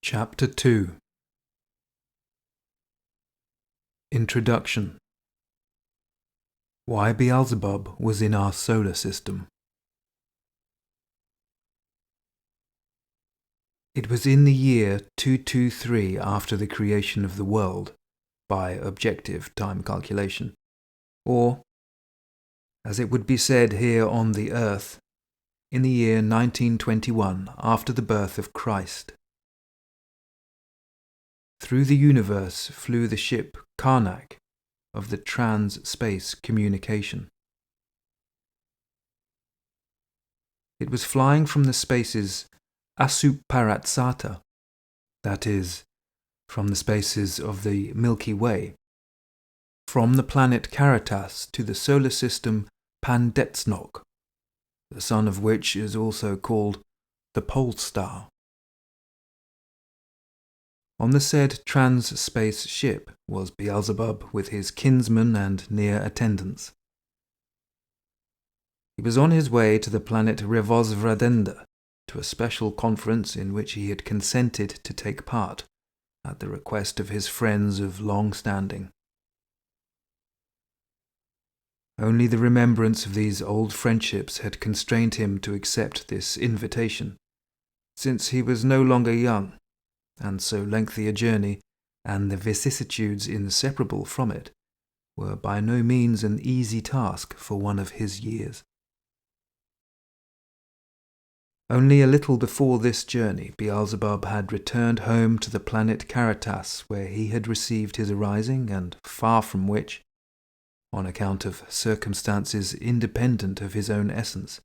Chapter 2. Introduction. Why Beelzebub was in our solar system. It was in the year 223 after the creation of the world, by objective time calculation, or, as it would be said here on the earth, in the year 1921 after the birth of Christ. Through the universe flew the ship Karnak of the trans-space communication. It was flying from the spaces Asuparatsata, that is, from the spaces of the Milky Way, from the planet Caritas to the solar system Pandetsnok, the sun of which is also called the Pole Star. On the said trans-space ship was Beelzebub with his kinsmen and near attendants. He was on his way to the planet Revosvradenda, to a special conference in which he had consented to take part, at the request of his friends of long standing. Only the remembrance of these old friendships had constrained him to accept this invitation, since he was no longer young, and so lengthy a journey, and the vicissitudes inseparable from it, were by no means an easy task for one of his years. Only a little before this journey, Beelzebub had returned home to the planet Caritas, where he had received his arising, and far from which, on account of circumstances independent of his own essence,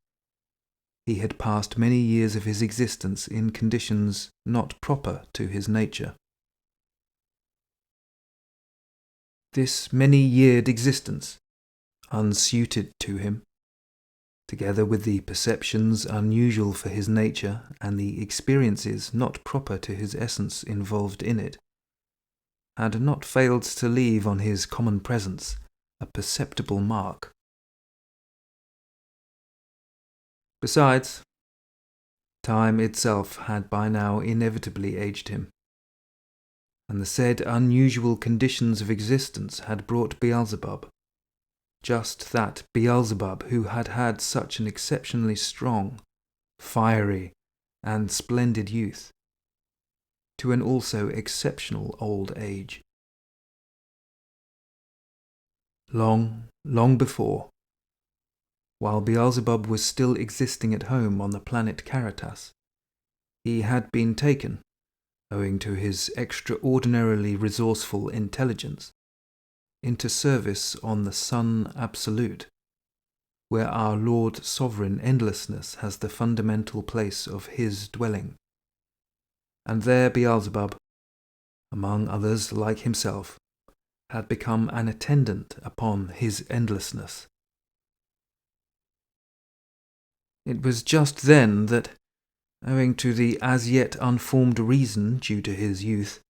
he had passed many years of his existence in conditions not proper to his nature. This many-yeared existence, unsuited to him, together with the perceptions unusual for his nature and the experiences not proper to his essence involved in it, had not failed to leave on his common presence a perceptible mark. Besides, time itself had by now inevitably aged him, and the said unusual conditions of existence had brought Beelzebub, just that Beelzebub who had had such an exceptionally strong, fiery, and splendid youth, to an also exceptional old age. Long, long before, while Beelzebub was still existing at home on the planet Caritas, he had been taken, owing to his extraordinarily resourceful intelligence, into service on the Sun Absolute, where our Lord Sovereign Endlessness has the fundamental place of his dwelling. And there Beelzebub, among others like himself, had become an attendant upon his endlessness. It was just then that, owing to the as yet unformed reason due to his youth,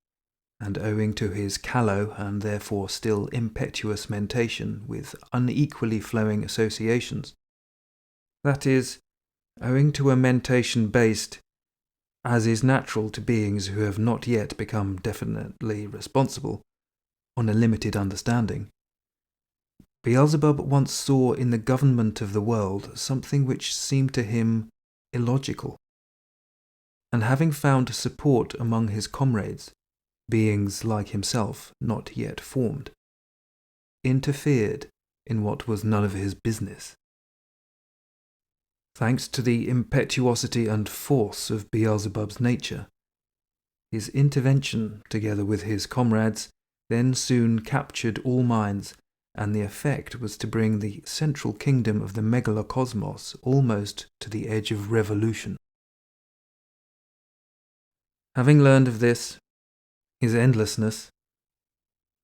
and owing to his callow and therefore still impetuous mentation with unequally flowing associations, that is, owing to a mentation based, as is natural to beings who have not yet become definitely responsible, on a limited understanding, Beelzebub once saw in the government of the world something which seemed to him illogical, and having found support among his comrades, beings like himself not yet formed, interfered in what was none of his business. Thanks to the impetuosity and force of Beelzebub's nature, his intervention, together with his comrades, then soon captured all minds, and the effect was to bring the central kingdom of the megalocosmos almost to the edge of revolution. Having learned of this, his endlessness,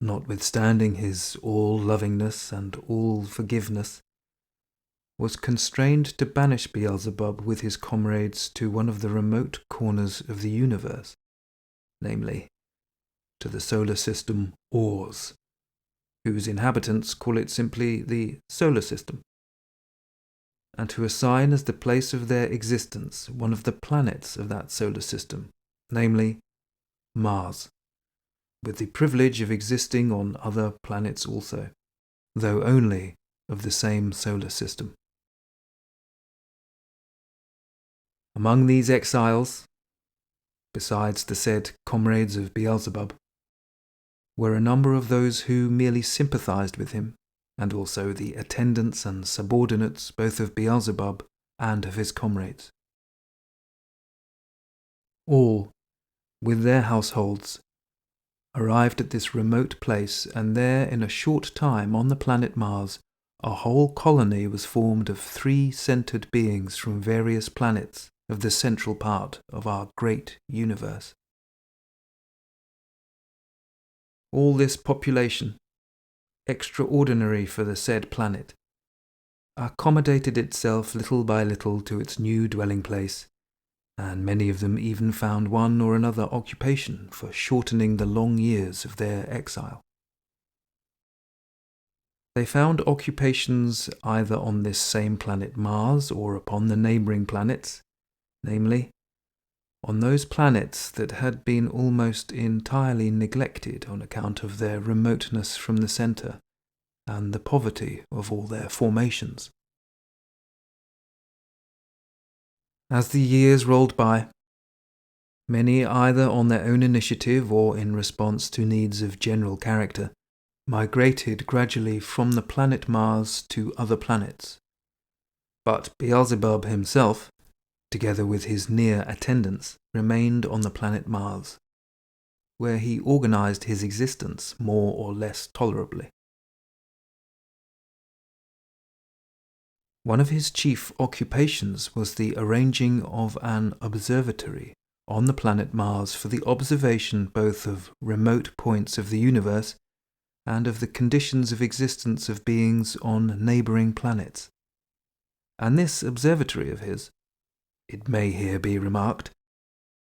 notwithstanding his all-lovingness and all-forgiveness, was constrained to banish Beelzebub with his comrades to one of the remote corners of the universe, namely, to the solar system Ors, whose inhabitants call it simply the solar system, and to assign as the place of their existence one of the planets of that solar system, namely Mars, with the privilege of existing on other planets also, though only of the same solar system. Among these exiles, besides the said comrades of Beelzebub, were a number of those who merely sympathized with him, and also the attendants and subordinates both of Beelzebub and of his comrades. All, with their households, arrived at this remote place, and there in a short time on the planet Mars a whole colony was formed of 3 centered beings from various planets of the central part of our great universe. All this population, extraordinary for the said planet, accommodated itself little by little to its new dwelling place, and many of them even found one or another occupation for shortening the long years of their exile. They found occupations either on this same planet Mars or upon the neighbouring planets, namely, on those planets that had been almost entirely neglected on account of their remoteness from the centre and the poverty of all their formations. As the years rolled by, many either on their own initiative or in response to needs of general character, migrated gradually from the planet Mars to other planets. But Beelzebub himself, together with his near attendants, remained on the planet Mars, where he organized his existence more or less tolerably. One of his chief occupations was the arranging of an observatory on the planet Mars for the observation both of remote points of the universe and of the conditions of existence of beings on neighbouring planets. And this observatory of his, it may here be remarked,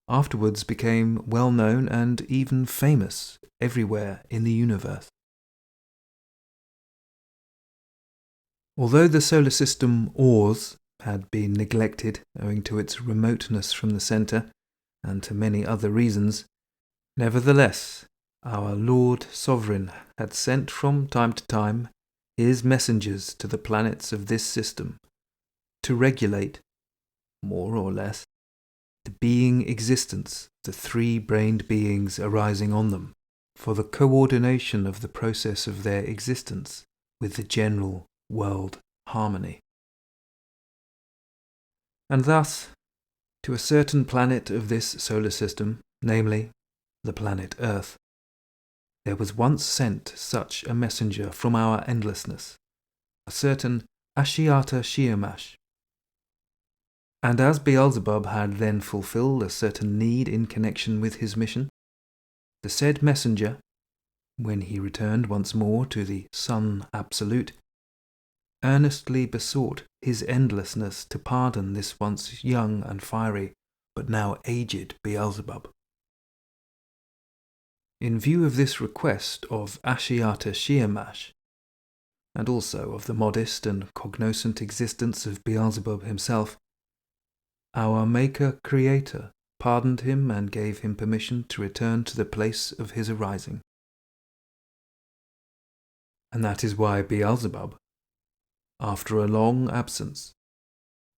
afterwards became well known and even famous everywhere in the universe. Although the solar system Ors had been neglected owing to its remoteness from the centre and to many other reasons, nevertheless our Lord Sovereign had sent from time to time his messengers to the planets of this system to regulate, more or less, the being existence, the 3-brained beings arising on them, for the coordination of the process of their existence with the general world harmony. And thus, to a certain planet of this solar system, namely, the planet Earth, there was once sent such a messenger from our endlessness, a certain Ashiata Shiyamash. And as Beelzebub had then fulfilled a certain need in connection with his mission, the said messenger, when he returned once more to the Sun Absolute, earnestly besought his endlessness to pardon this once young and fiery, but now aged Beelzebub. In view of this request of Ashiata Shiyamash, and also of the modest and cognoscent existence of Beelzebub himself, our Maker-Creator pardoned him and gave him permission to return to the place of his arising. And that is why Beelzebub, after a long absence,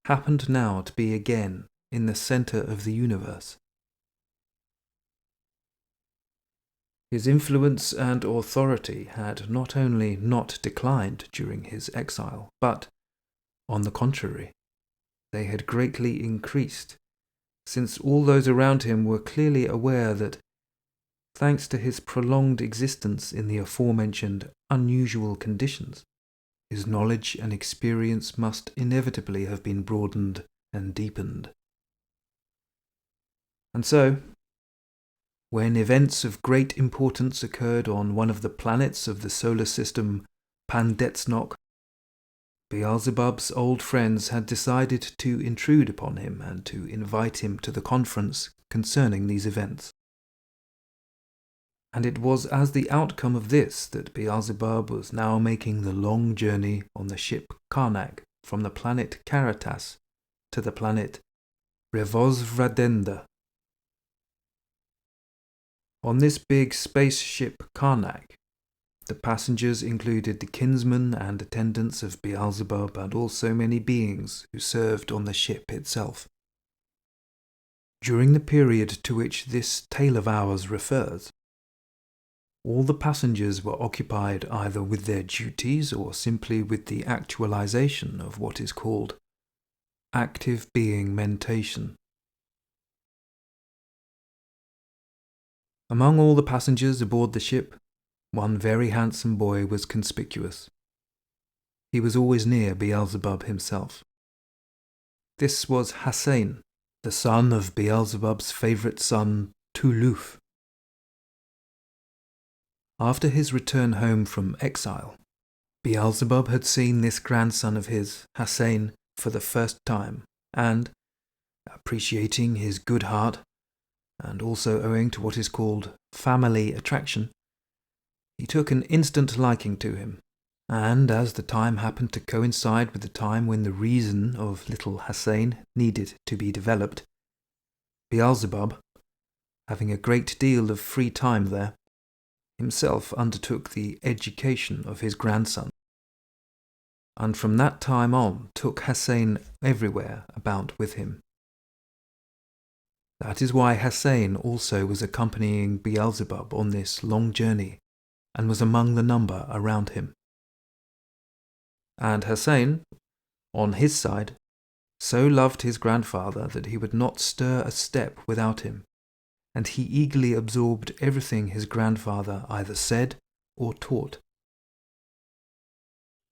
happened now to be again in the centre of the universe. His influence and authority had not only not declined during his exile, but, on the contrary, they had greatly increased, since all those around him were clearly aware that, thanks to his prolonged existence in the aforementioned unusual conditions, his knowledge and experience must inevitably have been broadened and deepened. And so, when events of great importance occurred on one of the planets of the solar system, Pandetsnok, Beelzebub's old friends had decided to intrude upon him and to invite him to the conference concerning these events. And it was as the outcome of this that Beelzebub was now making the long journey on the ship Karnak from the planet Caritas to the planet Revosvradenda. On this big spaceship Karnak, the passengers included the kinsmen and attendants of Beelzebub and also many beings who served on the ship itself. During the period to which this tale of ours refers, all the passengers were occupied either with their duties or simply with the actualization of what is called active being mentation. Among all the passengers aboard the ship, one very handsome boy was conspicuous. He was always near Beelzebub himself. This was Hassein, the son of Beelzebub's favourite son, Tuluf. After his return home from exile, Beelzebub had seen this grandson of his, Hassein, for the first time, and, appreciating his good heart, and also owing to what is called family attraction, he took an instant liking to him, and as the time happened to coincide with the time when the reason of little Hassein needed to be developed, Beelzebub, having a great deal of free time there, himself undertook the education of his grandson, and from that time on took Hassein everywhere about with him. That is why Hassein also was accompanying Beelzebub on this long journey, and was among the number around him. And Hassein, on his side, so loved his grandfather that he would not stir a step without him, and he eagerly absorbed everything his grandfather either said or taught.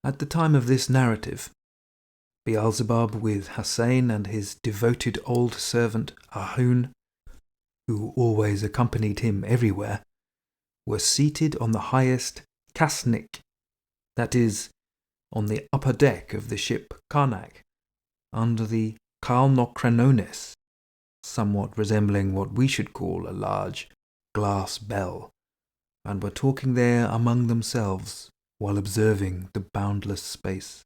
At the time of this narrative, Beelzebub with Hassein and his devoted old servant Ahun, who always accompanied him everywhere, were seated on the highest kasnik, that is, on the upper deck of the ship Karnak, under the Kalnokrenones, somewhat resembling what we should call a large glass bell, and were talking there among themselves while observing the boundless space.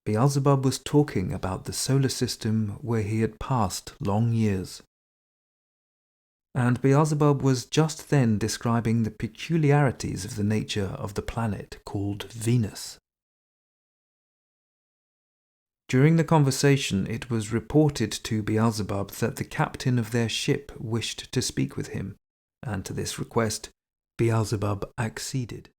Beelzebub was talking about the solar system where he had passed long years. And Beelzebub was just then describing the peculiarities of the nature of the planet called Venus. During the conversation, it was reported to Beelzebub that the captain of their ship wished to speak with him, and to this request Beelzebub acceded.